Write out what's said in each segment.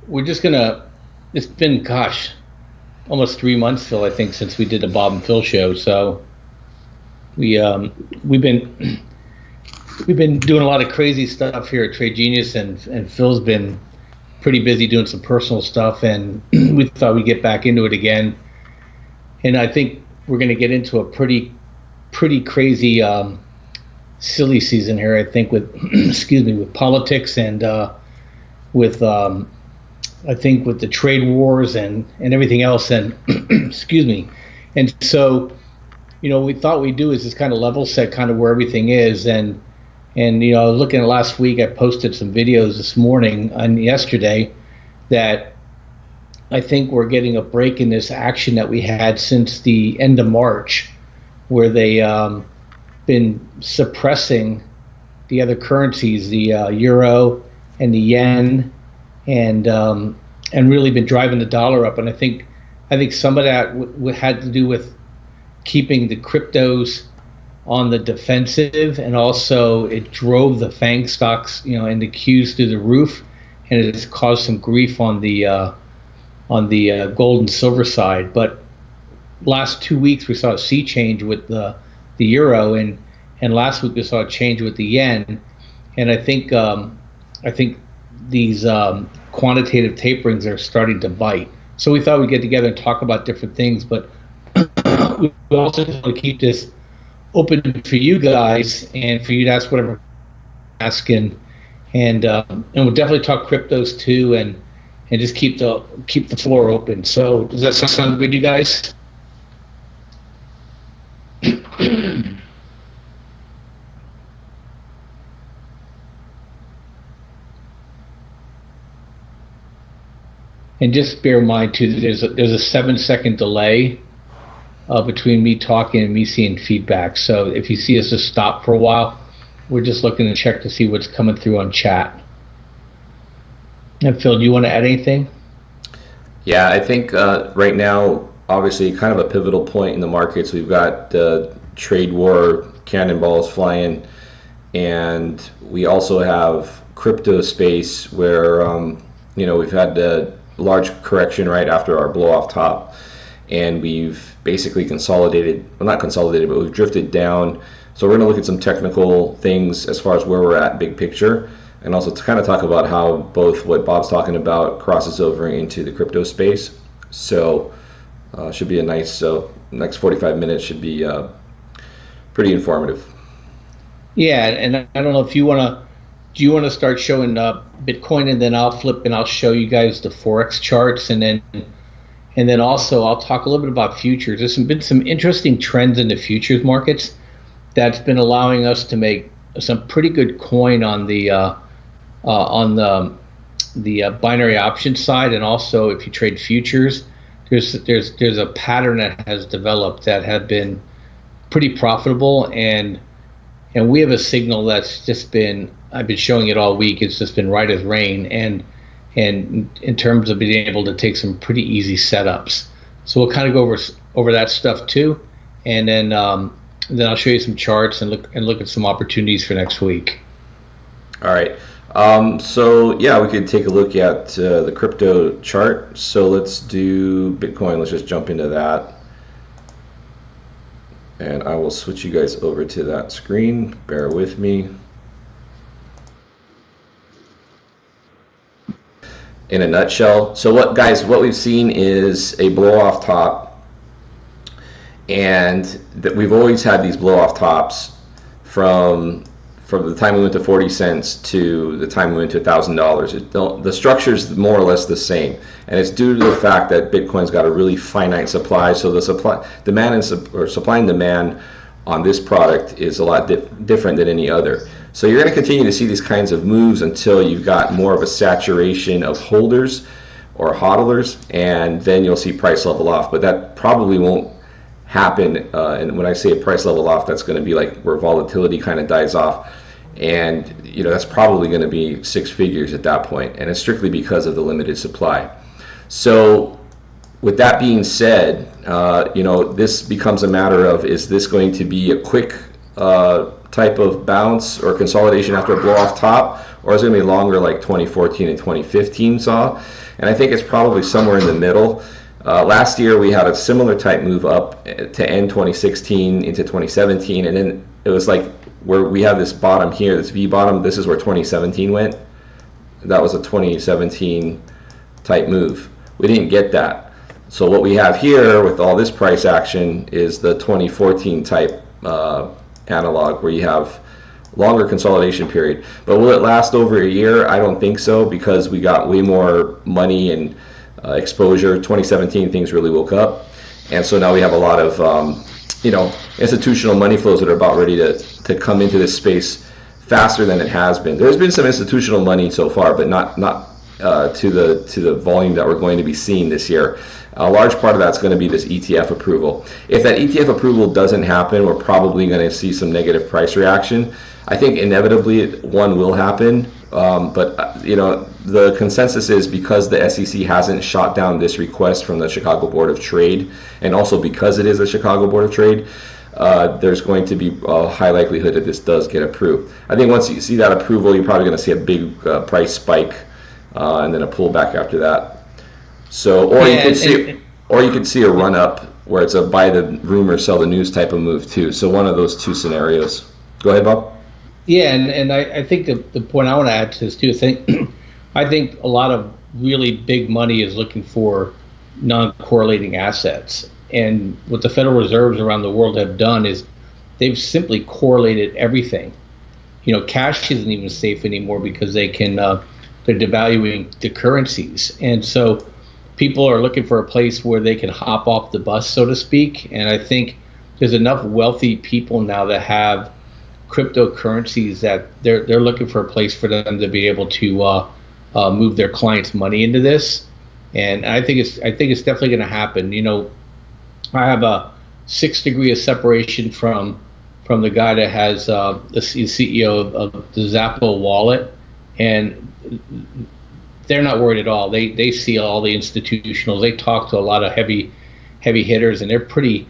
we're just gonna. It's been, gosh, almost 3 months, Phil, I think, since we did the Bob and Phil show. So we we've been we've been doing a lot of crazy stuff here at Trade Genius, and Phil's been pretty busy doing some personal stuff, and we thought we'd get back into it again. And I think we're going to get into a pretty crazy, silly season here. I think with excuse me, with politics and with I think with the trade wars and everything else, and excuse me. And so, we thought we'd do is just kind of level set kind of where everything is. And looking at last week, I posted some videos this morning and yesterday that I think we're getting a break in this action that we had since the end of March, where they been suppressing the other currencies, the euro and the yen, and really been driving the dollar up. And I think some of that had to do with keeping the cryptos on the defensive, and also it drove the FANG stocks, and the Qs through the roof, and it has caused some grief on the gold and silver side. But last 2 weeks we saw a sea change with the euro, and last week we saw a change with the yen, and I think these quantitative taperings are starting to bite. So we thought we'd get together and talk about different things, but we also want to keep this open for you guys and for you to ask whatever you're asking, and we'll definitely talk cryptos too, and just keep the floor open. So does that sound good, you guys? And just bear in mind too that there's a 7-second delay between me talking and me seeing feedback. So if you see us just stop for a while, we're just looking to check to see what's coming through on chat. And Phil, do you want to add anything? Yeah, I think right now, obviously, kind of a pivotal point in the markets. We've got trade war cannonballs flying, and we also have crypto space where we've had a large correction right after our blow off top, and we've basically consolidated, well, not consolidated, but we've drifted down. So we're going to look at some technical things as far as where we're at big picture, and also to kind of talk about how both what Bob's talking about crosses over into the crypto space. So should be a nice, next 45 minutes should be pretty informative. Yeah, and I don't know if do you want to start showing Bitcoin, and then I'll flip and I'll show you guys the Forex charts, and then also I'll talk a little bit about futures. There's been some interesting trends in the futures markets that's been allowing us to make some pretty good coin on the binary option side, and also if you trade futures, there's a pattern that has developed that have been pretty profitable, and we have a signal that's just been, I've been showing it all week. It's just been right as rain, and in terms of being able to take some pretty easy setups. So we'll kind of go over that stuff too, and then I'll show you some charts and look at some opportunities for next week. All right. So yeah, we could take a look at the crypto chart. So let's do Bitcoin. Let's just jump into that. And I will switch you guys over to that screen. Bear with me. In a nutshell, so what we've seen is a blow off top, and that we've always had these blow off tops from the time we went to 40 cents to the time we went to $1,000. The structure is more or less the same, and it's due to the fact that Bitcoin's got a really finite supply. So the supply and demand on this product is a lot different than any other. So you're going to continue to see these kinds of moves until you've got more of a saturation of holders or hodlers, and then you'll see price level off. But that probably won't happen. And when I say price level off, that's going to be like where volatility kind of dies off. And that's probably going to be 6 figures at that point. And it's strictly because of the limited supply. So with that being said, this becomes a matter of, is this going to be a quick type of bounce or consolidation after a blow off top, or is it going to be longer like 2014 and 2015 saw? And I think it's probably somewhere in the middle. Last year we had a similar type move up to end 2016 into 2017, and then it was like where we have this bottom here, this V bottom. This is where 2017 went. That was a 2017 type move. We didn't get that. So what we have here with all this price action is the 2014 type analog, where you have longer consolidation period. But will it last over a year? I don't think so, because we got way more money and exposure. 2017 things really woke up, and so now we have a lot of institutional money flows that are about ready to come into this space faster than it has been. There's been some institutional money so far, but not to the volume that we're going to be seeing this year. A large part of that's going to be this ETF approval. If that ETF approval doesn't happen, we're probably going to see some negative price reaction. I think inevitably one will happen, but the consensus is, because the SEC hasn't shot down this request from the Chicago Board of Trade, and also because it is the Chicago Board of Trade, there's going to be a high likelihood that this does get approved. I think once you see that approval, you're probably going to see a big price spike and then a pullback after that. So, you could see a run up where it's a buy the rumor, sell the news type of move too. So one of those two scenarios. Go ahead, Bob. Yeah, and I think the point I want to add to this too is I think a lot of really big money is looking for non-correlating assets. And what the Federal Reserves around the world have done is they've simply correlated everything. Cash isn't even safe anymore because they're devaluing the currencies. And so people are looking for a place where they can hop off the bus, so to speak. And I think there's enough wealthy people now that have cryptocurrencies that they're looking for a place for them to be able to move their clients' money into this. And I think it's definitely going to happen. I have a 6 degree of separation from the guy that has the CEO of the Zappo wallet, and they're not worried at all. They see all the institutionals. They talk to a lot of heavy hitters, and they're pretty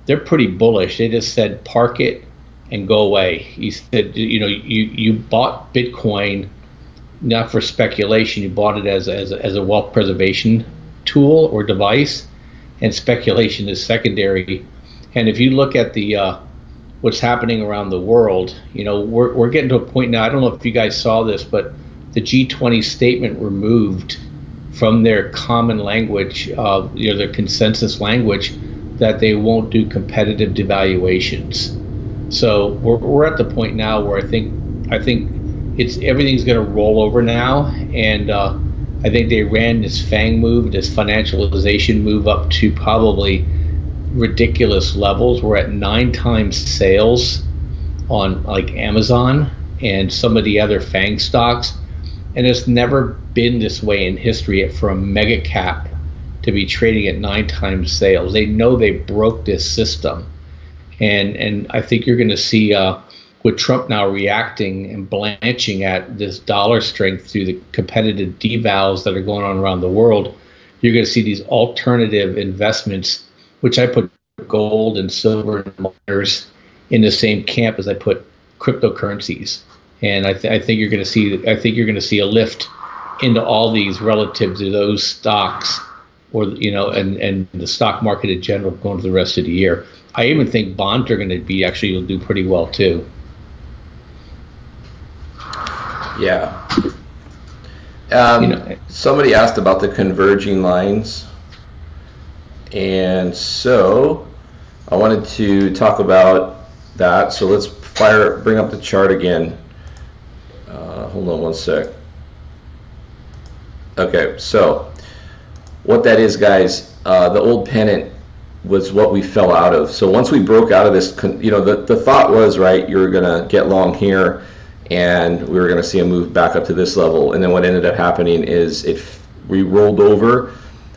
bullish. They just said park it and go away. He said, you bought Bitcoin not for speculation. You bought it as a wealth preservation tool or device, and speculation is secondary. And if you look at the what's happening around the world, we're getting to a point now. I don't know if you guys saw this, but the G20 statement removed from their common language, their consensus language, that they won't do competitive devaluations. So we're at the point now where I think everything's going to roll over now, and I think they ran this FANG move, this financialization move, up to probably ridiculous levels. We're at 9 times sales on like Amazon and some of the other FANG stocks, and it's never been this way in history for a mega cap to be trading at 9 times sales. They know they broke this system, and I think you're going to see with Trump now reacting and blanching at this dollar strength through the competitive devals that are going on around the world. You're going to see these alternative investments, which I put gold and silver and miners in the same camp as I put cryptocurrencies. And I think you're going to see a lift into all these relative to those stocks, or and the stock market in general going to the rest of the year. I even think bonds are going to will do pretty well too. Yeah. Somebody asked about the converging lines, and so I wanted to talk about that. So let's bring up the chart again. Hold on one sec. Okay, so what that is, guys, the old pennant was what we fell out of. So once we broke out of this, the thought was, right, you're going to get long here, and we were going to see a move back up to this level. And then what ended up happening is we rolled over.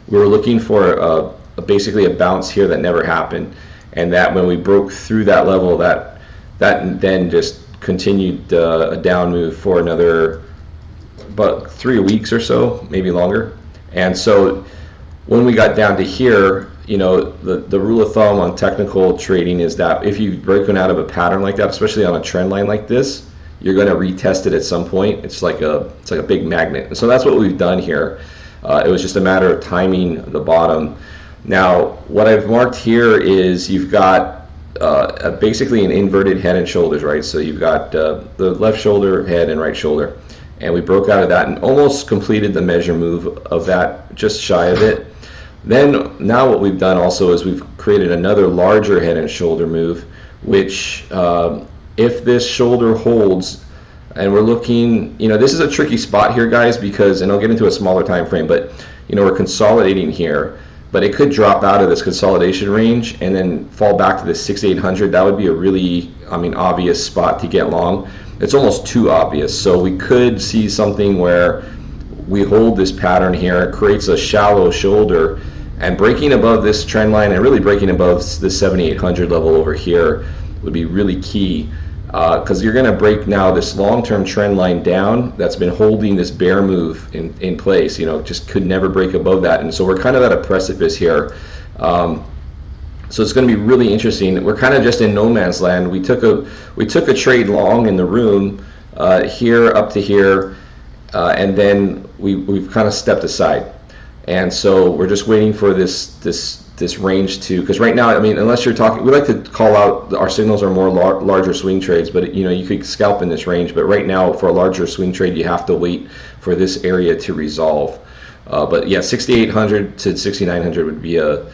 We were looking for basically a bounce here that never happened, and that when we broke through that level, that then just continued a down move for another about 3 weeks or so, maybe longer. And so when we got down to here, the rule of thumb on technical trading is that if you've broken out of a pattern like that, especially on a trend line like this, you're going to retest it at some point. It's like a big magnet. And so that's what we've done here. It was just a matter of timing the bottom. Now, what I've marked here is you've got basically an inverted head and shoulders, right? So you've got the left shoulder, head, and right shoulder. And we broke out of that and almost completed the measure move of that, just shy of it. Then now what we've done also is we've created another larger head and shoulder move, which if this shoulder holds, and we're looking, this is a tricky spot here, guys, because, and I'll get into a smaller time frame, but we're consolidating here, but it could drop out of this consolidation range and then fall back to the 6,800. That would be a really, obvious spot to get long. It's almost too obvious. So we could see something where we hold this pattern here, it creates a shallow shoulder, and breaking above this trend line and really breaking above the 7,800 level over here would be really key, because you're going to break now this long-term trend line down that's been holding this bear move in place. Just could never break above that, and so we're kind of at a precipice here. So it's going to be really interesting. We're kind of just in no man's land. We took a trade long in the room here up to here, and then we've kind of stepped aside. And so we're just waiting for this range to, because right now, unless you're talking, we like to call out our signals are more larger swing trades, but you could scalp in this range. But right now, for a larger swing trade, you have to wait for this area to resolve. But yeah, 6,800 to 6,900 would be the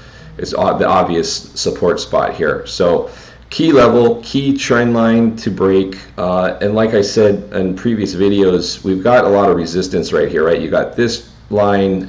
obvious support spot here. So key level, key trend line to break, and like I said in previous videos, we've got a lot of resistance right here, right? You got this line,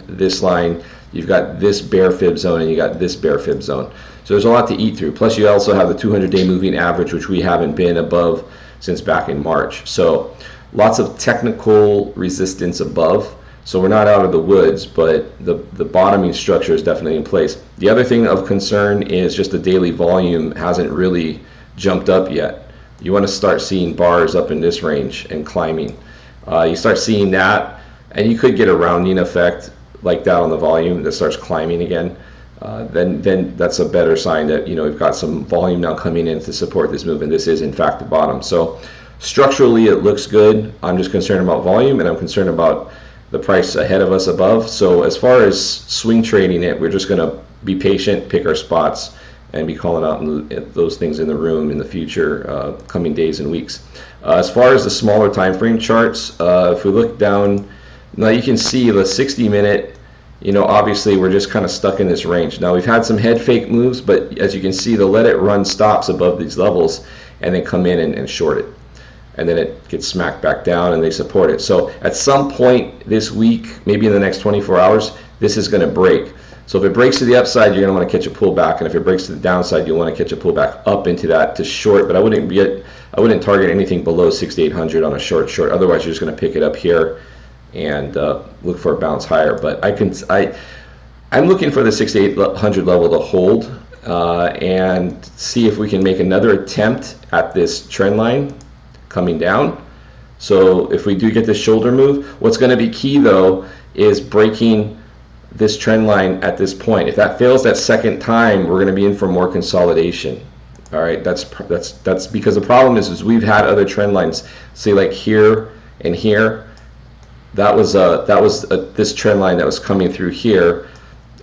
you've got this bear fib zone, and you got this bear fib zone. So there's a lot to eat through. Plus you also have the 200-day moving average, which we haven't been above since back in March. So lots of technical resistance above. So we're not out of the woods, but the bottoming structure is definitely in place. The other thing of concern is just the daily volume hasn't really jumped up yet. You want to start seeing bars up in this range and climbing. You start seeing that, and you could get a rounding effect like that on the volume that starts climbing again. Then that's a better sign that we've got some volume now coming in to support this move, and this is in fact the bottom. So structurally it looks good. I'm just concerned about volume, and I'm concerned about the price ahead of us above. So as far as swing trading it, we're just going to be patient, pick our spots, and be calling out those things in the room in the future, coming days and weeks. As far as the smaller time frame charts, if we look down, now you can see the 60-minute, obviously we're just kind of stuck in this range. Now we've had some head fake moves, but as you can see, the let it run stops above these levels and then come in and short it. And then it gets smacked back down and they support it. So at some point this week, maybe in the next 24 hours, this is going to break. So if it breaks to the upside, you're going to want to catch a pullback, and if it breaks to the downside, you'll want to catch a pullback up into that to short. But I wouldn't target anything below 6,800 on a short. Otherwise, you're just going to pick it up here and look for a bounce higher. But I'm looking for the 6,800 level to hold and see if we can make another attempt at this trend line coming down. So if we do get this shoulder move, what's going to be key though is breaking this trend line at this point. If that fails that second time, we're going to be in for more consolidation. All right, that's because the problem is we've had other trend lines, say like here and here. That was this trend line that was coming through here,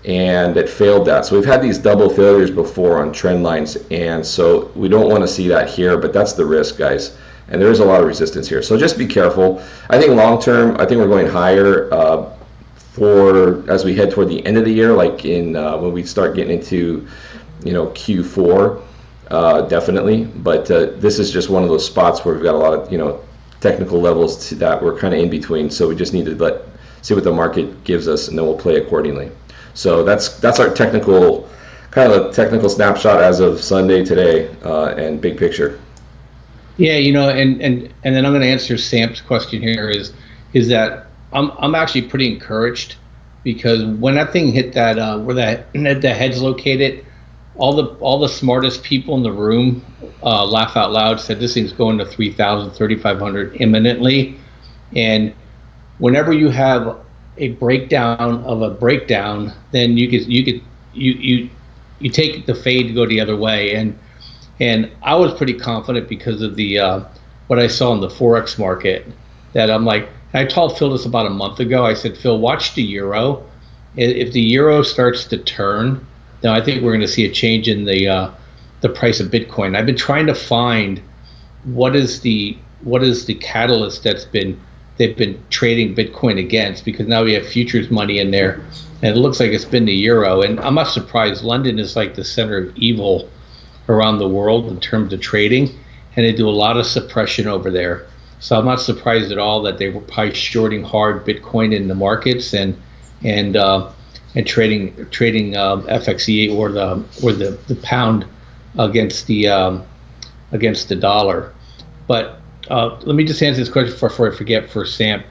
and it failed that. So we've had these double failures before on trend lines, and so we don't want to see that here. But that's the risk, guys. And there is a lot of resistance here, so just be careful. I think long term, I think we're going higher as we head toward the end of the year, like in when we start getting into Q4, definitely. But this is just one of those spots where we've got a lot of technical levels that we're kind of in between. So we just need to see what the market gives us, and then we'll play accordingly. So that's our technical snapshot as of Sunday today, and big picture. Yeah, and then I'm going to answer Sam's question here is that I'm actually pretty encouraged, because when that thing hit that where the head's located, all the smartest people in the room laugh out loud, said this thing's going to 3,000, 3,500 imminently. And whenever you have a breakdown of a breakdown, then you take the fade to go the other way. And I was pretty confident because of the what I saw in the Forex market, that I'm like, I told Phil this about a month ago. I said, Phil, watch the euro. If the euro starts to turn, then I think we're going to see a change in the price of Bitcoin. I've been trying to find what is the catalyst they've been trading Bitcoin against, because now we have futures money in there, and it looks like it's been the euro. And I'm not surprised. London is like the center of evil around the world in terms of trading, and they do a lot of suppression over there. So I'm not surprised at all that they were probably shorting hard Bitcoin in the markets and trading FXE or the pound against the dollar. But let me just answer this question before I forget for Sam.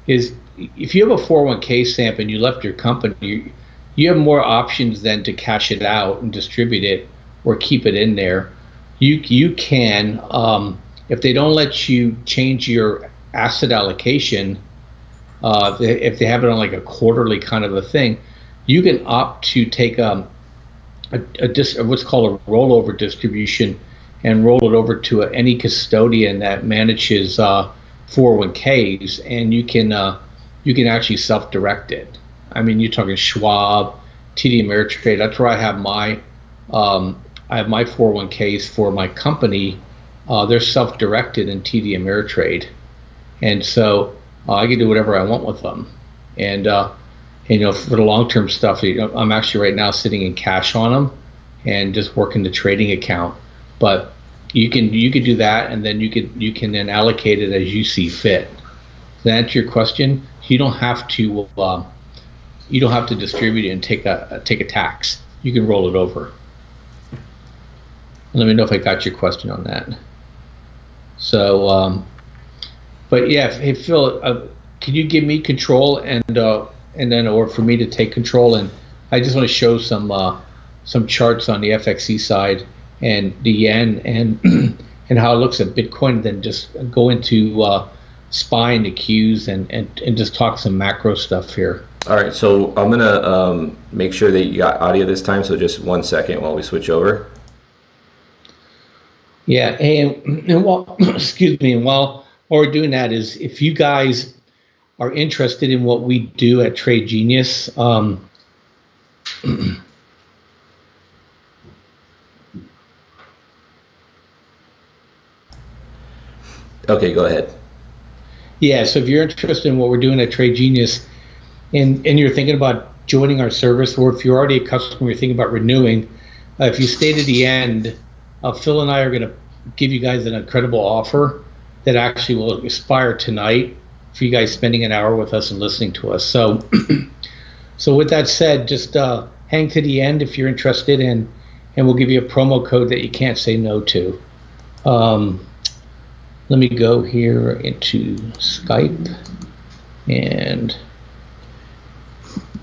Is if you have a 401k, Sam, and you left your company, you have more options than to cash it out and distribute it or keep it in there. You can, if they don't let you change your asset allocation, if they have it on like a quarterly kind of a thing, you can opt to take what's called a rollover distribution and roll it over to any custodian that manages 401ks, and you can actually self-direct it. I mean, you're talking Schwab, TD Ameritrade. That's where I have my 401ks for my company. They're self-directed in TD Ameritrade, and so I can do whatever I want with them. And for the long-term stuff, I'm actually right now sitting in cash on them and just working the trading account. But you can do that, and then you can then allocate it as you see fit. To answer your question, you don't have to distribute it and take a tax. You can roll it over. Let me know if I got your question on that. So, but yeah, hey Phil, can you give me control and then, or for me to take control? And I just want to show some charts on the FXE side and the yen and how it looks at Bitcoin. Then just go into SPY and the Qs and just talk some macro stuff here. All right, so I'm gonna make sure that you got audio this time. So just 1 second while we switch over. Yeah, and while excuse me, and while we're doing that, is if you guys are interested in what we do at Trade Genius, Okay, go ahead. Yeah, so if you're interested in what we're doing at Trade Genius, and you're thinking about joining our service, or if you're already a customer, you're thinking about renewing, if you stay to the end, Phil and I are going to give you guys an incredible offer that actually will expire tonight for you guys spending an hour with us and listening to us. So, so with that said, just hang to the end if you're interested, and we'll give you a promo code that you can't say no to. Let me go here into Skype, and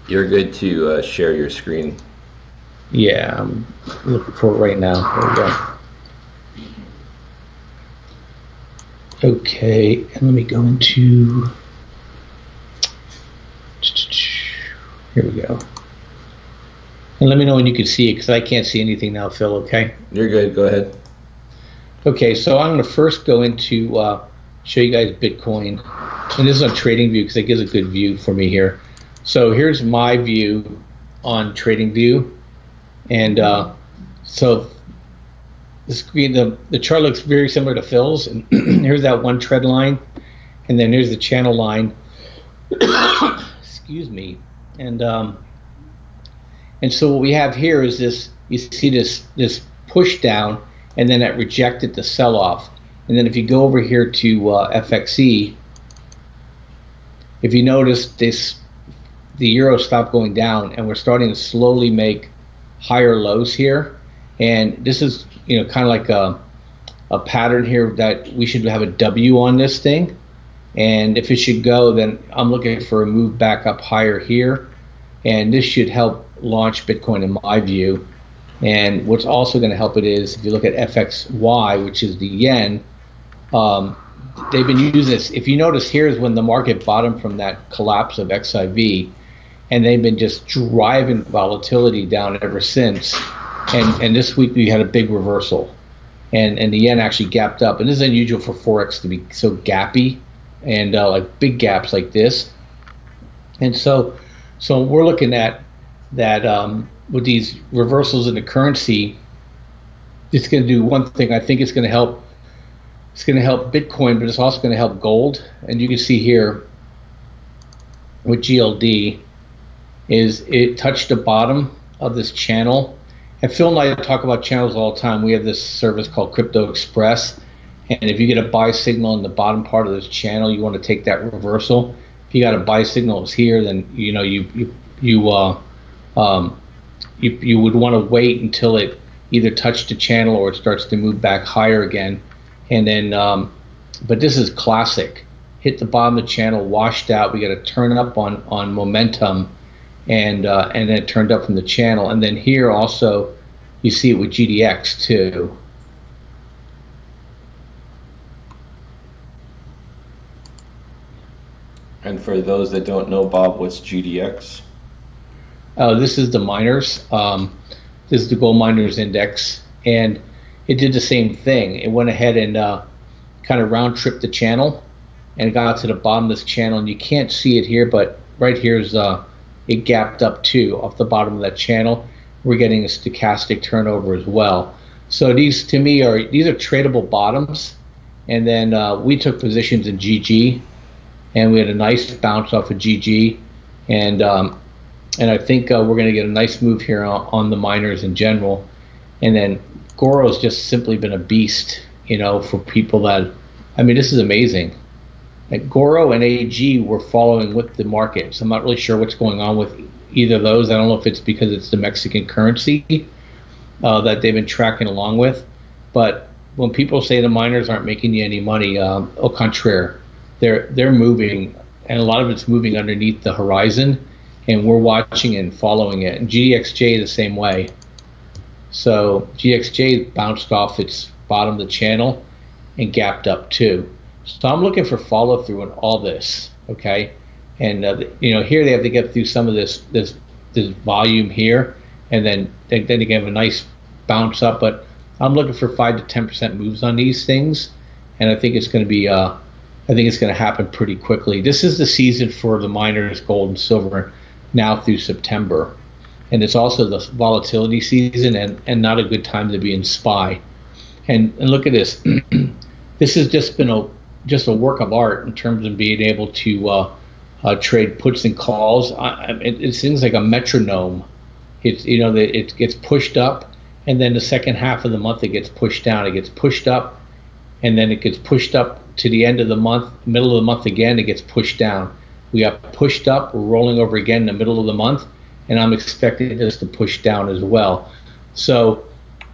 you're good to share your screen. Yeah, I'm looking for it right now. There we go. Okay, and let me go into, here we go. And let me know when you can see it, because I can't see anything now, Phil, okay? You're good, go ahead. Okay, so I'm going to first go into show you guys Bitcoin. And this is on TradingView because it gives a good view for me here. So here's my view on TradingView. And so the screen, the chart looks very similar to Phil's. And here's that one trend line. And then here's the channel line. Excuse me. And so what we have here is this, you see this push down, and then that rejected the sell-off. And then if you go over here to FXE, if you notice the euro stopped going down, and we're starting to slowly make higher lows here. And this is kind of like a pattern here that we should have a W on this thing. And if it should go, then I'm looking for a move back up higher here. And this should help launch Bitcoin in my view. And what's also going to help it is, if you look at FXY, which is the yen, they've been using this. If you notice, here is when the market bottomed from that collapse of XIV, and they've been just driving volatility down ever since. And this week we had a big reversal, and the yen actually gapped up. And this is unusual for Forex to be so gappy, and like big gaps like this. And so we're looking at that with these reversals in the currency. It's going to do one thing. I think it's going to help. It's going to help Bitcoin, but it's also going to help gold. And you can see here with GLD is it touched the bottom of this channel. And Phil and I talk about channels all the time. We have this service called Crypto Express, and if you get a buy signal in the bottom part of this channel, you want to take that reversal. If you got a buy signal it's here, then you would want to wait until it either touched the channel or it starts to move back higher again. And then, but this is classic. Hit the bottom of the channel, washed out. We got to turn up on momentum, and then it turned up from the channel. And then here also, you see it with GDX too. And for those that don't know, Bob, what's GDX? This is the miners. This is the gold miners index, and it did the same thing. It went ahead and kind of round tripped the channel and got to the bottom of this channel. And you can't see it here, but right here's it gapped up too off the bottom of that channel. We're getting a stochastic turnover as well. So these, to me, are tradable bottoms. And then we took positions in GG, and we had a nice bounce off of GG, and I think we're going to get a nice move here on the miners in general. And then Goro's just simply been a beast, for people that, I mean, this is amazing. Like Goro and AG were following with the market, so I'm not really sure what's going on with either of those. I don't know if it's because it's the Mexican currency that they've been tracking along with. But when people say the miners aren't making you any money, au contraire, they're moving, and a lot of it's moving underneath the horizon, and we're watching and following it. And GXJ the same way. So GXJ bounced off its bottom of the channel and gapped up too. So I'm looking for follow through on all this, okay? And here they have to get through some of this volume here, and then they can have a nice bounce up. But I'm looking for 5 to 10% moves on these things, and I think it's going to be I think it's going to happen pretty quickly. This is the season for the miners, gold and silver, now through September. And it's also the volatility season, and not a good time to be in SPY. And look at this. This has just been a work of art in terms of being able to trade puts and calls. It seems like a metronome. It gets pushed up, and then the second half of the month it gets pushed down. It gets pushed up, and then it gets pushed up to the end of the month, middle of the month again, it gets pushed down. We got pushed up, we're rolling over again in the middle of the month, and I'm expecting this to push down as well. So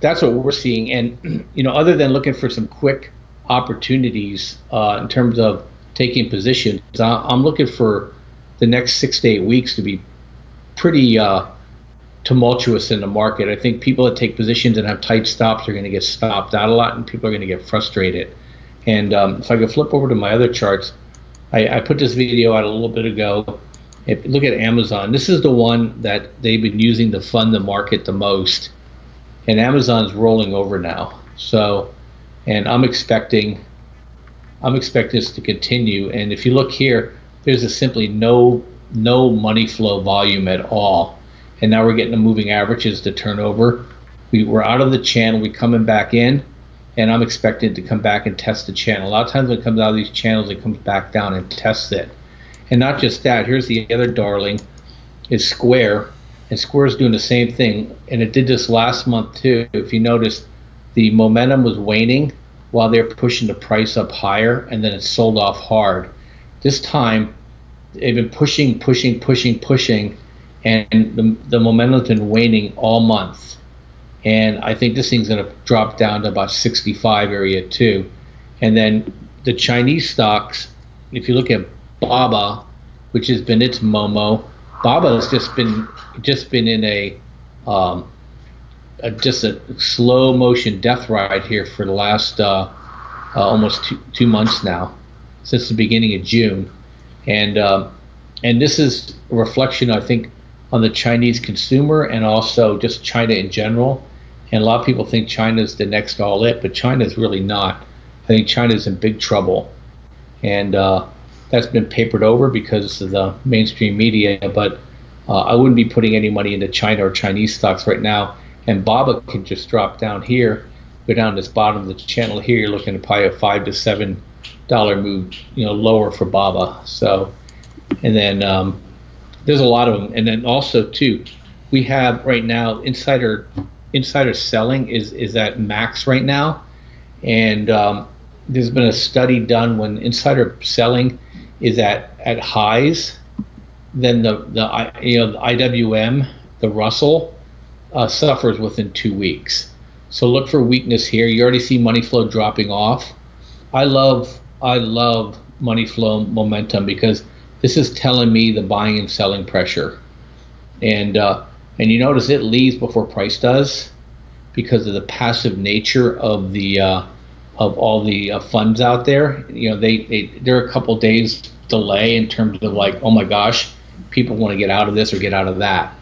that's what we're seeing. And other than looking for some quick opportunities in terms of taking positions, I'm looking for the next 6 to 8 weeks to be pretty tumultuous in the market. I think people that take positions and have tight stops are going to get stopped out a lot, and people are going to get frustrated. And if I could flip over to my other charts, I put this video out a little bit ago. Look at Amazon. This is the one that they've been using to fund the market the most, and Amazon's rolling over now. So, and I'm expecting this to continue. And if you look here, there's simply no money flow volume at all. And now we're getting the moving averages to turn over. We're out of the channel. We're coming back in. And I'm expecting to come back and test the channel. A lot of times when it comes out of these channels, it comes back down and tests it. And not just that, here's the other darling, is Square. And Square's doing the same thing. And it did this last month too. If you notice, the momentum was waning while they're pushing the price up higher, and then it sold off hard. This time, they've been pushing, and the momentum's been waning all month. And I think this thing's going to drop down to about 65 area too. And then the Chinese stocks, if you look at BABA, which has been its Momo, BABA has just been in a slow motion death ride here for the last almost 2 months now, since the beginning of June, and this is a reflection, I think, on the Chinese consumer and also just China in general. And a lot of people think China's the next all it, but China's really not. I think China's in big trouble, and that's been papered over because of the mainstream media. But I wouldn't be putting any money into China or Chinese stocks right now. And BABA can just drop down here, go down this bottom of the channel here. You're looking at probably a $5 to $7 move, lower for BABA. So, and then there's a lot of them. And then also too, we have right now insider selling is at max right now, and there's been a study done when insider selling is at highs, then the IWM, the Russell, suffers within 2 weeks. So look for weakness here. You already see money flow dropping off. I love money flow momentum because this is telling me the buying and selling pressure, and you notice it leaves before price does because of the passive nature of the of all the funds out there. They're a couple days delay in terms of like, oh my gosh, people want to get out of this or get out of that.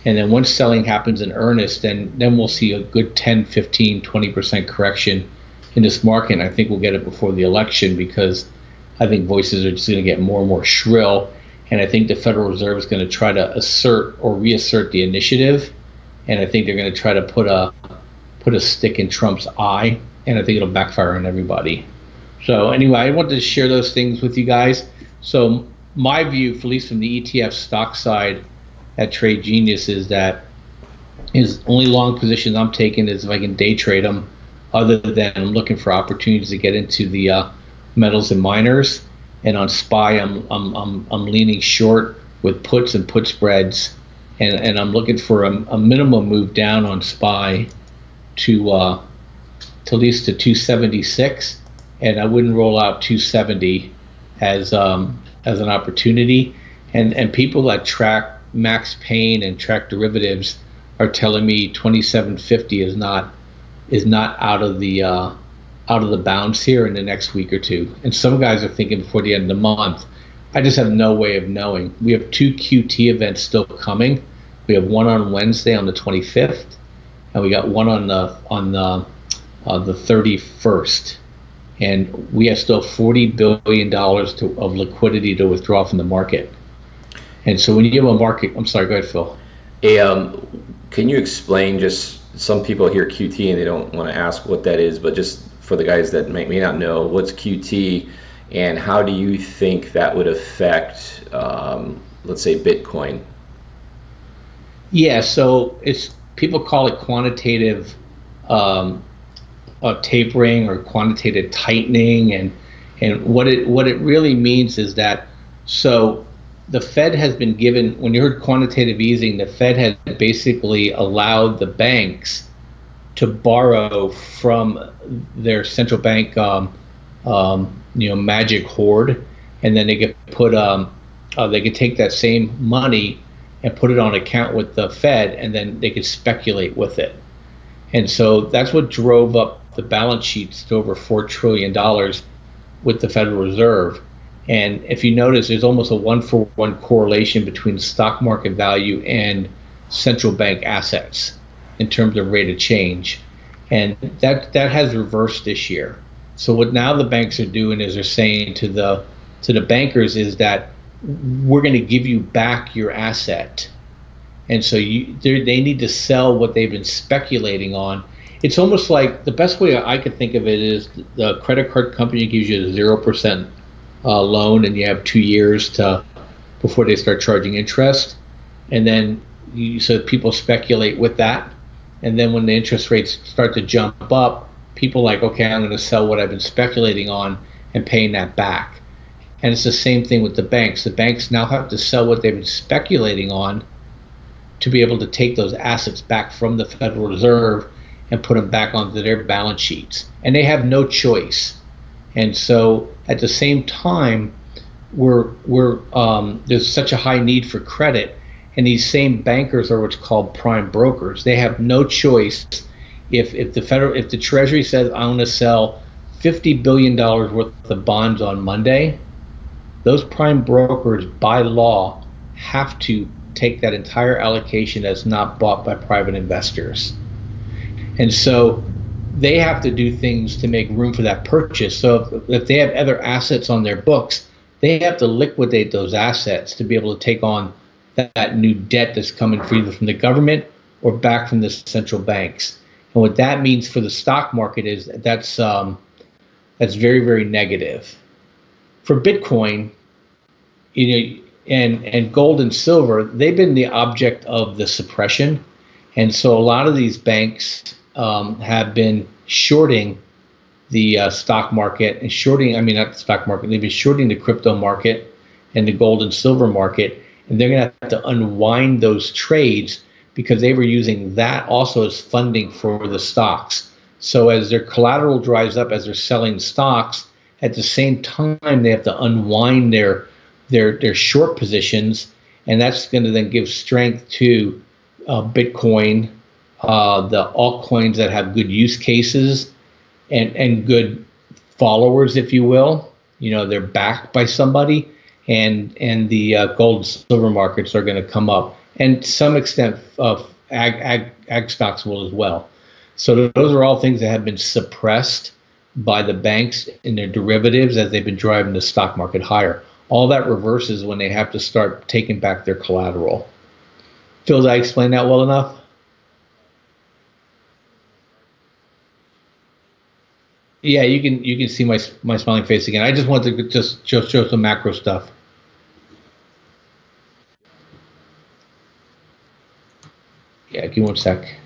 And then once selling happens in earnest, then we'll see a good 10, 15, 20% correction in this market. And I think we'll get it before the election because I think voices are just going to get more and more shrill. And I think the Federal Reserve is going to try to assert or reassert the initiative. And I think they're going to try to put a stick in Trump's eye. And I think it'll backfire on everybody. So anyway, I wanted to share those things with you guys. So my view, at least from the ETF stock side at Trade Genius, is that his only long positions I'm taking is if I can day trade them, other than I'm looking for opportunities to get into the metals and miners. And on SPY, I'm leaning short with puts and put spreads, and I'm looking for a minimum move down on SPY to at least to 276, and I wouldn't roll out 270 as an opportunity. And people that track Max Payne and track derivatives are telling me 2750 is not out of the bounds here in the next week or two. And some guys are thinking before the end of the month. I just have no way of knowing. We have 2 QT events still coming. We have one on Wednesday on the 25th, and we got one on the 31st. And we have still $40 billion of liquidity to withdraw from the market. And so when you have a market, I'm sorry, go ahead, Phil. Can you explain, just some people hear QT and they don't want to ask what that is, but just for the guys that may not know, what's QT and how do you think that would affect, let's say, Bitcoin? Yeah, so people call it quantitative tapering or quantitative tightening, and what it really means is that, so the Fed has been given, when you heard quantitative easing, the Fed had basically allowed the banks to borrow from their central bank, magic hoard, and then they could take that same money and put it on account with the Fed, and then they could speculate with it. And so that's what drove up the balance sheets to over $4 trillion with the Federal Reserve. And if you notice, there's almost a 1-for-1 correlation between stock market value and central bank assets in terms of rate of change. And that has reversed this year. So what now the banks are doing is they're saying to the bankers is that we're going to give you back your asset. And so they need to sell what they've been speculating on. It's almost like, the best way I could think of it is the credit card company gives you a 0% loan, and you have 2 years before they start charging interest, and then so people speculate with that, and then when the interest rates start to jump up, people like, okay, I'm going to sell what I've been speculating on and paying that back. And it's the same thing with the banks. The banks now have to sell what they've been speculating on to be able to take those assets back from the Federal Reserve and put them back onto their balance sheets, and they have no choice. And so at the same time, there's such a high need for credit, and these same bankers are what's called prime brokers. They have no choice. If the Treasury says I want to sell $50 billion worth of bonds on Monday, those prime brokers by law have to take that entire allocation that's not bought by private investors. And so they have to do things to make room for that purchase. So if they have other assets on their books, they have to liquidate those assets to be able to take on that new debt that's coming either from the government or back from the central banks. And what that means for the stock market is that's very, very negative. For Bitcoin, and gold and silver, they've been the object of the suppression. And so a lot of these banks have been shorting the stock market and not the stock market, they've been shorting the crypto market and the gold and silver market. And they're going to have to unwind those trades because they were using that also as funding for the stocks. So as their collateral dries up, as they're selling stocks, at the same time, they have to unwind their short positions. And that's going to then give strength to Bitcoin, the altcoins that have good use cases and good followers, if you will. They're backed by somebody, and the gold and silver markets are going to come up, and to some extent of ag stocks will as well. So those are all things that have been suppressed by the banks in their derivatives as they've been driving the stock market higher. All that reverses when they have to start taking back their collateral. Phil, did I explain that well enough? Yeah, you can see my smiling face again. I just wanted to just show some macro stuff. Yeah, give me one sec.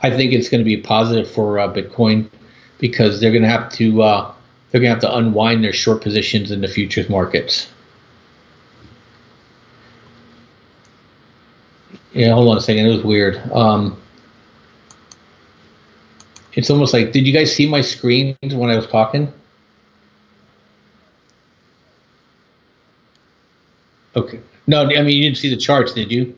I think it's going to be positive for Bitcoin because they're going to have to unwind their short positions in the futures markets. Yeah, hold on a second. It was weird. It's almost like, did you guys see my screen when I was talking? Okay. No, I mean, you didn't see the charts, did you?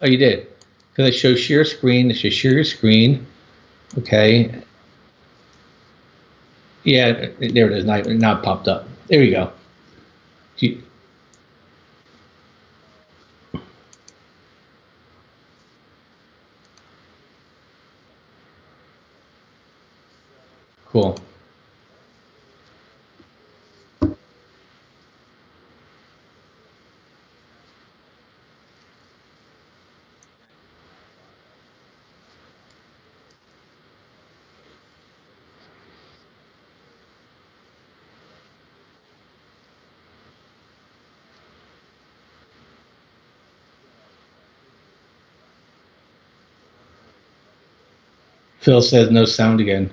Oh, you did. Because it shows share screen. It shows share your screen. Okay. Yeah, there it is. Now it popped up. There you go. Cool. Phil says no sound again.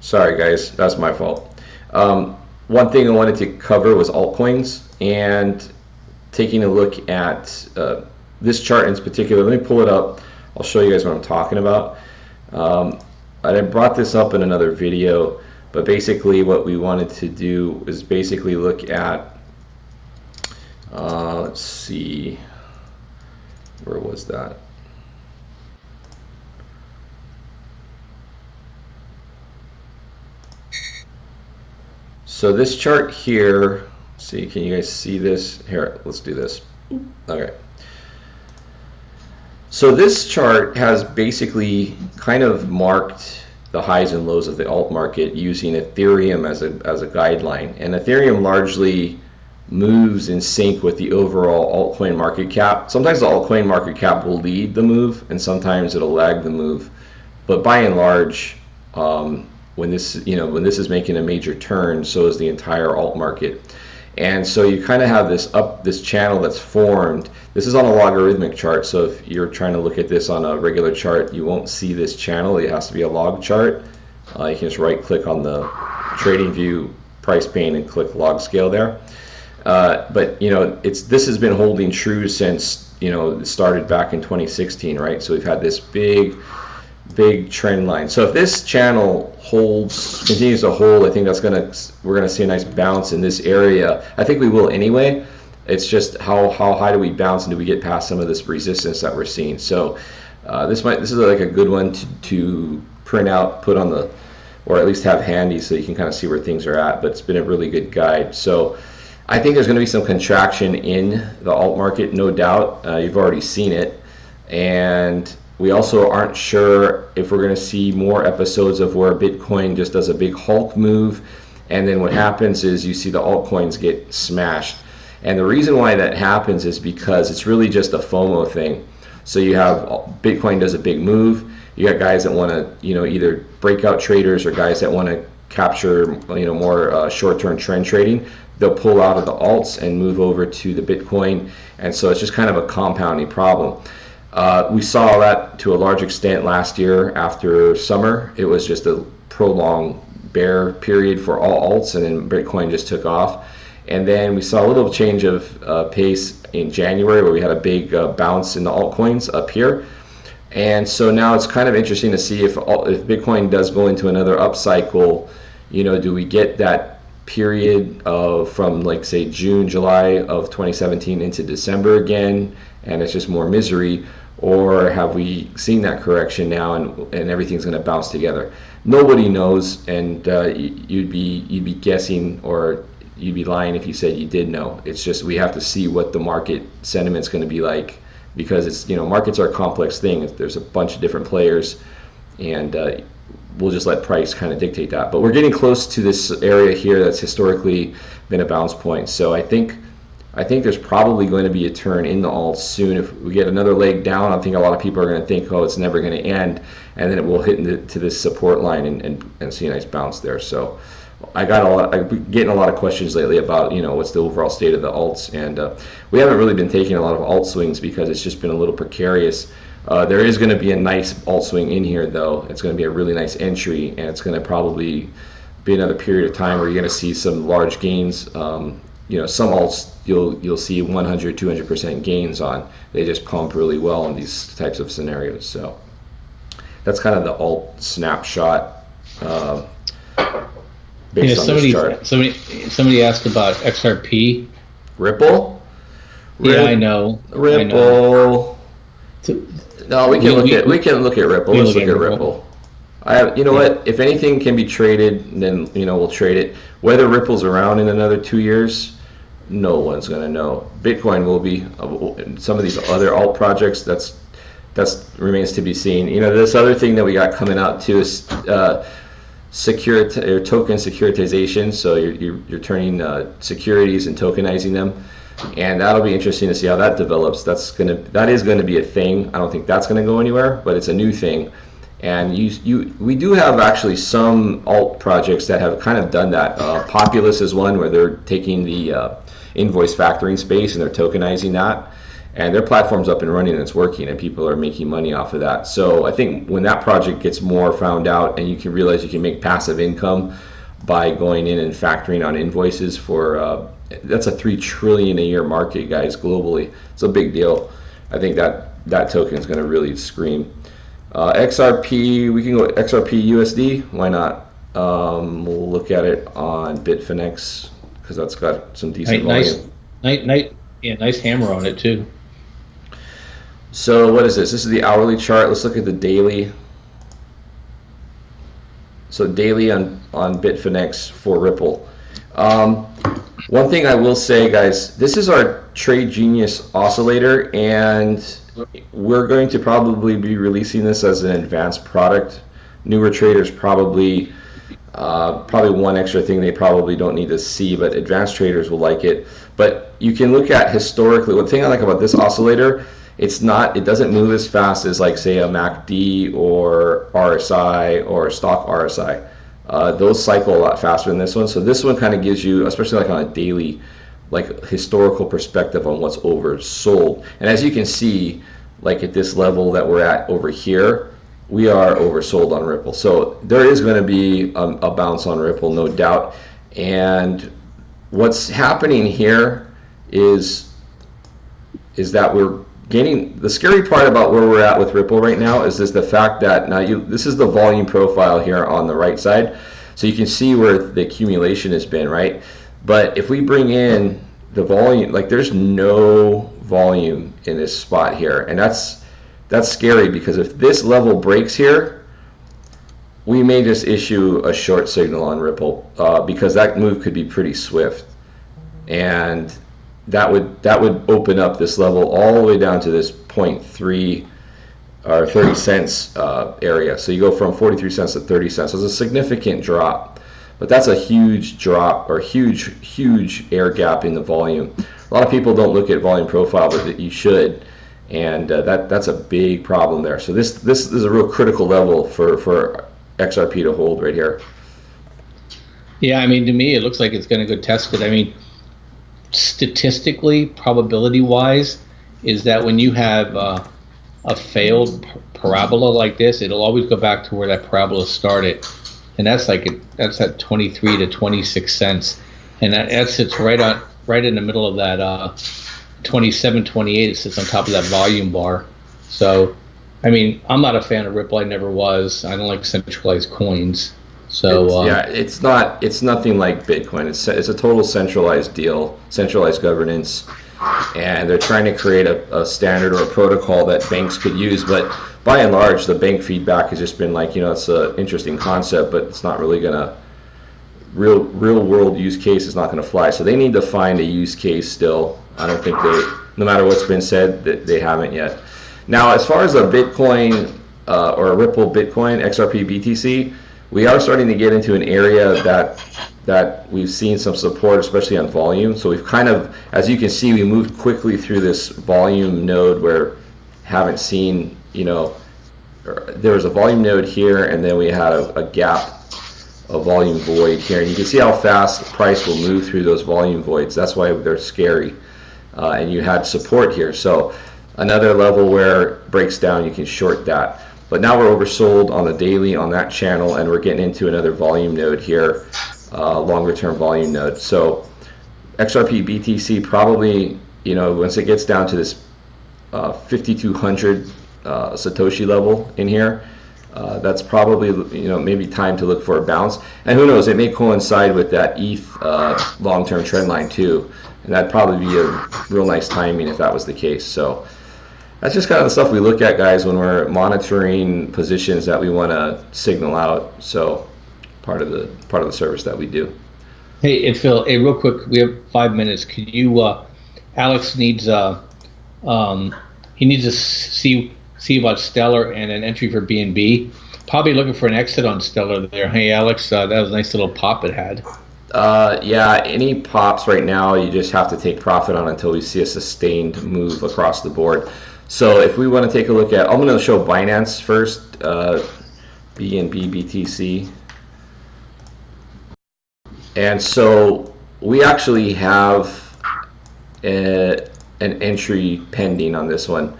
Sorry, guys, that's my fault. One thing I wanted to cover was altcoins and taking a look at this chart in particular. Let me pull it up. I'll show you guys what I'm talking about. I brought this up in another video, but basically what we wanted to do is basically look at, let's see, where was that? So this chart here, see, can you guys see this? Here, let's do this. Okay. So this chart has basically kind of marked the highs and lows of the alt market using Ethereum as a guideline. And Ethereum largely moves in sync with the overall altcoin market cap. Sometimes the altcoin market cap will lead the move, and sometimes it'll lag the move. But by and large, when this is making a major turn, so is the entire alt market. And so you kind of have this channel that's formed. This is on a logarithmic chart, so if you're trying to look at this on a regular chart, you won't see this channel. It has to be a log chart. You can just right click on the trading view price pane and click log scale there. But this has been holding true since it started back in 2016, right? So we've had this big big trend line. So if this channel continues to hold, I think we're gonna see a nice bounce in this area. I think we will anyway. It's just how high do we bounce, and do we get past some of this resistance that we're seeing? So this is like a good one to print out, put on the, or at least have handy so you can kind of see where things are at. But it's been a really good guide. So I think there's going to be some contraction in the alt market, no doubt. You've already seen it, and we also aren't sure if we're going to see more episodes of where Bitcoin just does a big Hulk move, and then what happens is you see the altcoins get smashed. And the reason why that happens is because it's really just a FOMO thing. So you have Bitcoin does a big move. You got guys that want to, either breakout traders or guys that want to capture, more short-term trend trading. They'll pull out of the alts and move over to the Bitcoin, and so it's just kind of a compounding problem. We saw that to a large extent last year after summer. It was just a prolonged bear period for all alts, and then Bitcoin just took off. And then we saw a little change of pace in January, where we had a big bounce in the altcoins up here. And so now it's kind of interesting to see if Bitcoin does go into another upcycle. Do we get that period from, like, say, June, July of 2017 into December again, and it's just more misery? Or have we seen that correction now, and everything's going to bounce together? Nobody knows, and you'd be guessing, or you'd be lying if you said you did know. It's just we have to see what the market sentiment's going to be like, because it's markets are a complex thing. There's a bunch of different players, and we'll just let price kind of dictate that. But we're getting close to this area here that's historically been a bounce point. So I think there's probably going to be a turn in the alts soon. If we get another leg down, I think a lot of people are going to think, oh, it's never going to end, and then it will hit into this support line and see a nice bounce there. So I've been getting a lot of questions lately about what's the overall state of the alts, and we haven't really been taking a lot of alt swings because it's just been a little precarious. There is going to be a nice alt swing in here, though. It's going to be a really nice entry, and it's going to probably be another period of time where you're going to see some large gains. Some alts you'll see 100, 200% gains on. They just pump really well in these types of scenarios. So that's kind of the alt snapshot. Based on this chart. Somebody asked about XRP. Ripple? Yeah, I know. Ripple. No, we can look at Ripple. Let's look at Ripple. What? If anything can be traded, then we'll trade it. Whether Ripple's around in another 2 years, no one's going to know. Bitcoin will be. Some of these other alt projects, that remains to be seen. This other thing that we got coming out too is token securitization. So you're turning securities and tokenizing them, and that'll be interesting to see how that develops. That is going to be a thing. I don't think that's going to go anywhere, but it's a new thing. And we do have actually some alt projects that have kind of done that. Populous is one where they're taking the invoice factoring space and they're tokenizing that, and their platform's up and running and it's working, and people are making money off of that. So I think when that project gets more found out, and you can realize you can make passive income by going in and factoring on invoices for that's a $3 trillion a year market, guys, globally. It's a big deal. I think that token is going to really scream. XRP, we can go XRP USD. Why not? We'll look at it on Bitfinex because that's got some decent volume. Nice hammer on it too. So what is this? This is the hourly chart. Let's look at the daily. So daily on Bitfinex for Ripple. One thing I will say, guys, this is our Trade Genius oscillator, and we're going to probably be releasing this as an advanced product. Newer traders probably one extra thing they probably don't need to see, but advanced traders will like it. But you can look at historically. One thing I like about this oscillator, it doesn't move as fast as, like, say, a MACD or RSI or stock RSI. Those cycle a lot faster than this one. So this one kind of gives you, especially like on a daily, like, historical perspective on what's oversold. And as you can see, like at this level that we're at over here, we are oversold on Ripple. So there is going to be a bounce on Ripple, no doubt. And what's happening here is that gaining. The scary part about where we're at with Ripple right now is the fact that now this is the volume profile here on the right side, so you can see where the accumulation has been, right? But if we bring in the volume, like there's no volume in this spot here, and that's scary, because if this level breaks here, we may just issue a short signal on Ripple, because that move could be pretty swift, and that would open up this level all the way down to this 0.3 or 30 cents area. So you go from 43 cents to 30 cents. So it's a significant drop, but that's a huge drop, or huge air gap in the volume. A lot of people don't look at volume profile, but you should, and that's a big problem there. So this is a real critical level for XRP to hold right here. Yeah, I mean, to me, it looks like it's going to go test it. I mean, statistically, probability-wise, is that when you have a failed parabola like this, it'll always go back to where that parabola started, and that's at 23 to 26 cents, and that sits right in the middle of that 27, 28. It sits on top of that volume bar. So, I mean, I'm not a fan of Ripple. I never was. I don't like centralized coins. So it's nothing like Bitcoin. It's a total centralized deal, centralized governance, and they're trying to create a standard or a protocol that banks could use. But by and large, the bank feedback has just been like, it's an interesting concept, but it's not really gonna real world use case is not gonna fly. So they need to find a use case still. I don't think no matter what's been said, that they haven't yet. Now, as far as a Bitcoin or a Ripple Bitcoin XRP BTC, we are starting to get into an area that we've seen some support, especially on volume. So we've kind of, as you can see, we moved quickly through this volume node where haven't seen, there was a volume node here, and then we had a gap, a volume void here. And you can see how fast the price will move through those volume voids. That's why they're scary. And you had support here. So another level where it breaks down, you can short that. But now we're oversold on the daily on that channel, and we're getting into another volume node here, longer term volume node. So XRP BTC probably, once it gets down to this 5,200 Satoshi level in here, that's probably, maybe time to look for a bounce. And who knows, it may coincide with that ETH long-term trend line too, and that'd probably be a real nice timing if that was the case. So that's just kind of the stuff we look at, guys, when we're monitoring positions that we want to signal out. So part of the service that we do. Hey, and Phil, hey, real quick, we have 5 minutes. Could you, Alex needs he needs to see about Stellar and an entry for BNB. Probably looking for an exit on Stellar there. Hey, Alex, that was a nice little pop it had. Yeah, any pops right now, you just have to take profit on until we see a sustained move across the board. So if we want to take a look at, I'm going to show Binance first, BNB BTC. And so we actually have an entry pending on this one.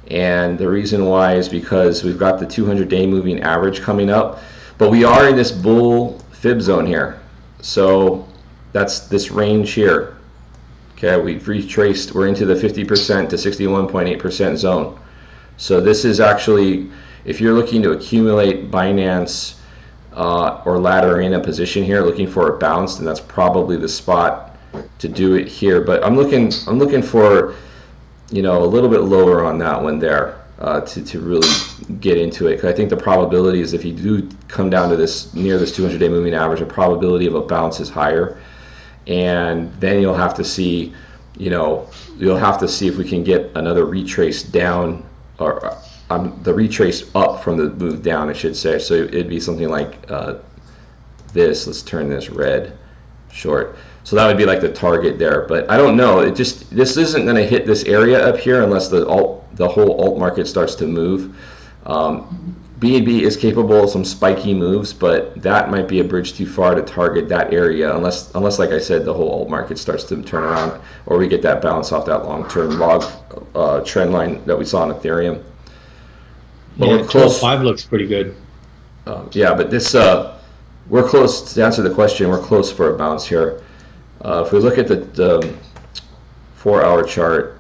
And the reason why is because we've got the 200-day moving average coming up, but we are in this bull fib zone here. So that's this range here. Okay, we've retraced, we're into the 50% to 61.8% zone. So this is actually, if you're looking to accumulate Binance or ladder in a position here, looking for a bounce, then that's probably the spot to do it here. But I'm looking for, a little bit lower on that one there to really get into it. 'Cause I think the probability is if you do come down to this near this 200-day moving average, the probability of a bounce is higher. And then you'll have to see, if we can get another retrace down, or the retrace up from the move down, I should say. So it'd be something like this. Let's turn this red short. So that would be like the target there. But I don't know. This isn't going to hit this area up here unless the whole alt market starts to move. BNB is capable of some spiky moves, but that might be a bridge too far to target that area unless like I said, the whole alt market starts to turn around, or we get that bounce off that long-term log trend line that we saw in Ethereum. But Yeah, we're close. 12.5 looks pretty good. Yeah, but this we're close to answer the question. We're close for a bounce here. If we look at the 4-hour chart,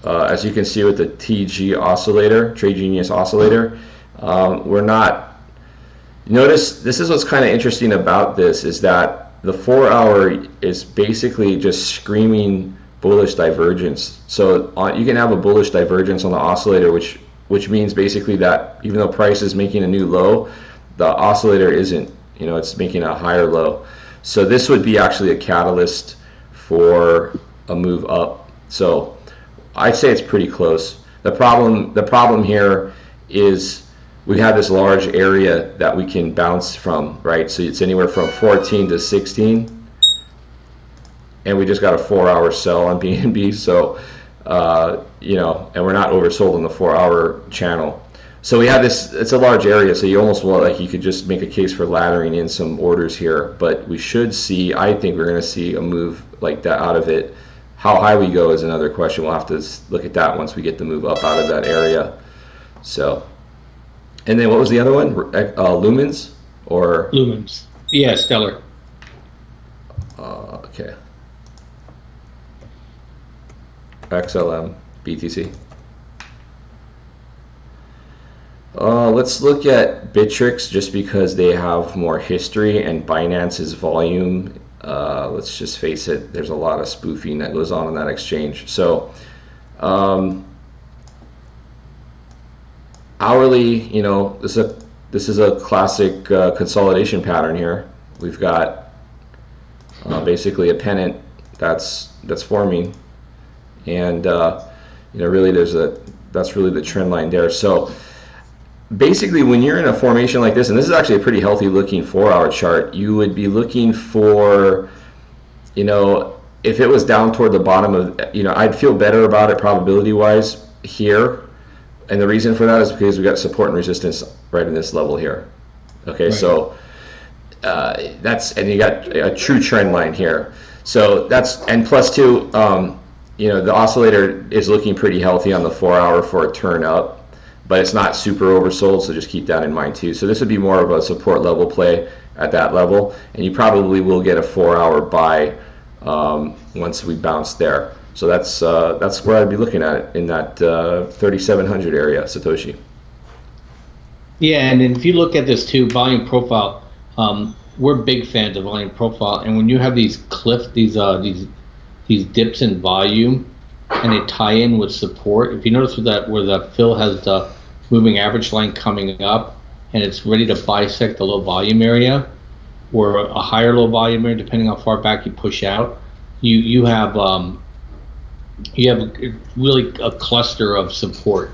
As you can see with the TG oscillator, Trade Genius oscillator, we're not. Notice this is what's kind of interesting about this is that the 4 hour is basically just screaming bullish divergence. So you can have a bullish divergence on the oscillator, which means basically that even though price is making a new low, the oscillator isn't. It's making a higher low. So this would be actually a catalyst for a move up. So I'd say it's pretty close. The problem here is we have this large area that we can bounce from, right? So it's anywhere from 14 to 16, and we just got a 4 hour sell on BNB. So and we're not oversold in the 4 hour channel. So we have this. It's a large area, so you almost you could just make a case for laddering in some orders here. But we should see. I think we're going to see a move like that out of it. How high we go is another question. We'll have to look at that once we get the move up out of that area. So, and then what was the other one? Lumens or Lumens? Yeah, Stellar. Okay. XLM, BTC. Let's look at Bittrex just because they have more history and Binance's volume. Let's just face it, there's a lot of spoofing that goes on in that exchange. So hourly, this is a classic consolidation pattern here. We've got basically a pennant that's forming, and really that's really the trend line there. So basically, when you're in a formation like this, and this is actually a pretty healthy looking 4 hour chart, you would be looking for, if it was down toward the bottom of, I'd feel better about it probability wise here. And the reason for that is because we got support and resistance right in this level here. Okay, right. So and you got a true trend line here. So and plus two, the oscillator is looking pretty healthy on the 4 hour for a turn up, but it's not super oversold, so just keep that in mind too. So this would be more of a support level play at that level, and you probably will get a 4 hour buy once we bounce there. So that's where I'd be looking at it, in that 3,700 area, Satoshi. Yeah, and if you look at this too, volume profile, we're big fans of volume profile, and when you have these these dips in volume, and they tie in with support. If you notice where the fill has the moving average line coming up, and it's ready to bisect the low volume area, or a higher low volume area, depending how far back you push out, you have really a cluster of support,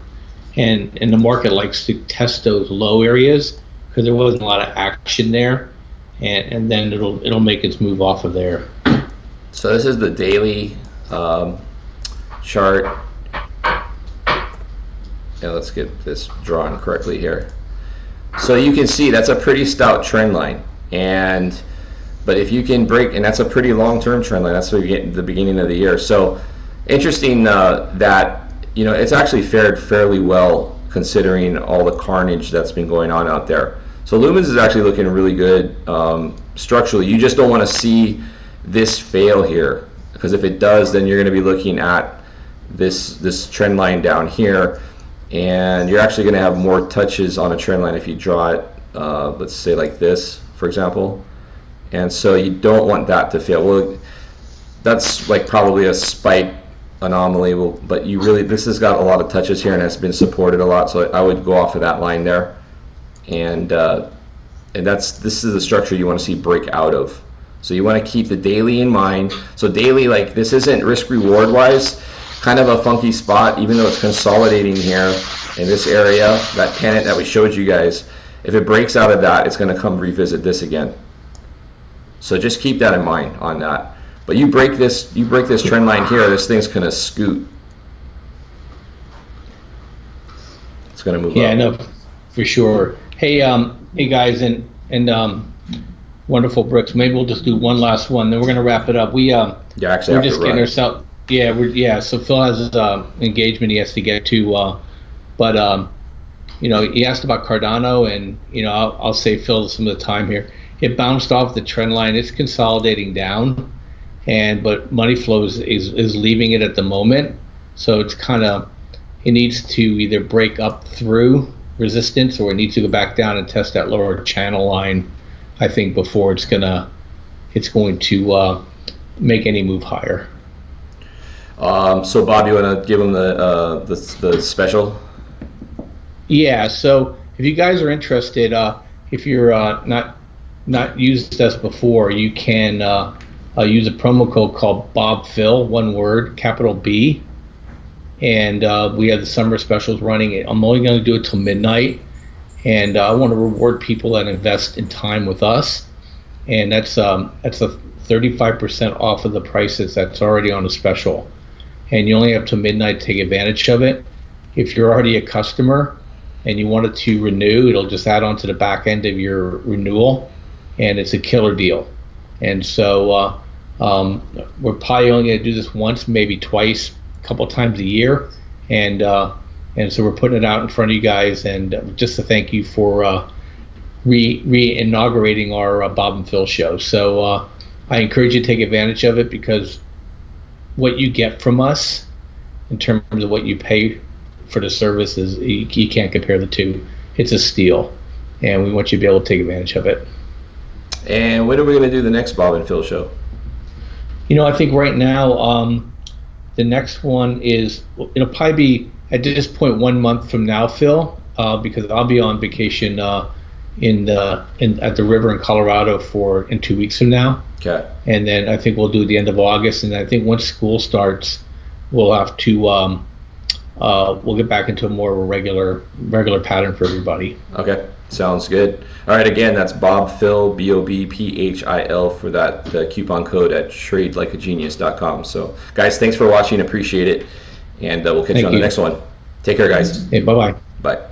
and the market likes to test those low areas because there wasn't a lot of action there, and then it'll make its move off of there. So this is the daily chart, and let's get this drawn correctly here. So you can see that's a pretty stout trend line, but if you can break, and that's a pretty long-term trend line, that's what you get at the beginning of the year. So interesting that it's actually fared fairly well considering all the carnage that's been going on out there. So Lumens is actually looking really good structurally. You just don't want to see this fail here, because if it does, then you're going to be looking at this trend line down here, and you're actually going to have more touches on a trend line if you draw it, let's say like this, for example. And so you don't want that to fail. Well, that's like probably a spike anomaly, but this has got a lot of touches here and has been supported a lot, so I would go off of that line there, and this is the structure you want to see break out of. So you want to keep the daily in mind. So daily, like, this isn't risk reward wise kind of a funky spot, even though it's consolidating here in this area, that pennant that we showed you guys. If it breaks out of that, it's going to come revisit this again. So just keep that in mind on that. But you break this trend line here, this thing's going to scoot. It's going to move up. Yeah, no, for sure. Hey guys, and wonderful Brooks. Maybe we'll just do one last one, then we're going to wrap it up. We're just getting ourselves. Yeah, so Phil has his engagement he has to get to, but he asked about Cardano, and I'll save Phil some of the time here. It bounced off the trend line. It's consolidating down, but money flow is leaving it at the moment. So it's kind of, it needs to either break up through resistance or it needs to go back down and test that lower channel line, I think, before it's going to make any move higher. So Bob, you want to give them the special? Yeah. So if you guys are interested, if you're not used us before, you can use a promo code called BobPhil, one word, capital B, and we have the summer specials running. I'm only going to do it till midnight, and I want to reward people that invest in time with us, and that's a 35% off of the prices that's already on a special, and you only have till midnight to take advantage of it. If you're already a customer and you wanted to renew, it'll just add on to the back end of your renewal, and it's a killer deal. And so we're probably only going to do this once, maybe twice, a couple times a year, and so we're putting it out in front of you guys, and just to thank you for re-inaugurating our Bob and Phil show. So I encourage you to take advantage of it, because what you get from us in terms of what you pay for the services, you can't compare the two. It's a steal, and we want you to be able to take advantage of it. And when are we going to do the next Bob and Phil show? I think right now the next one is, it'll probably be at this point 1 month from now, Phil, because I'll be on vacation at the river in Colorado in 2 weeks from now. Okay. And then I think we'll do the end of August, and I think once school starts, we'll have to we'll get back into a more of a regular pattern for everybody. Okay, sounds good. All right, again, that's BobPhil, BobPhil, for the coupon code at tradelikeagenius.com. So, guys, thanks for watching. Appreciate it, and we'll catch you on the next one. Take care, guys. Hey, bye-bye. Bye.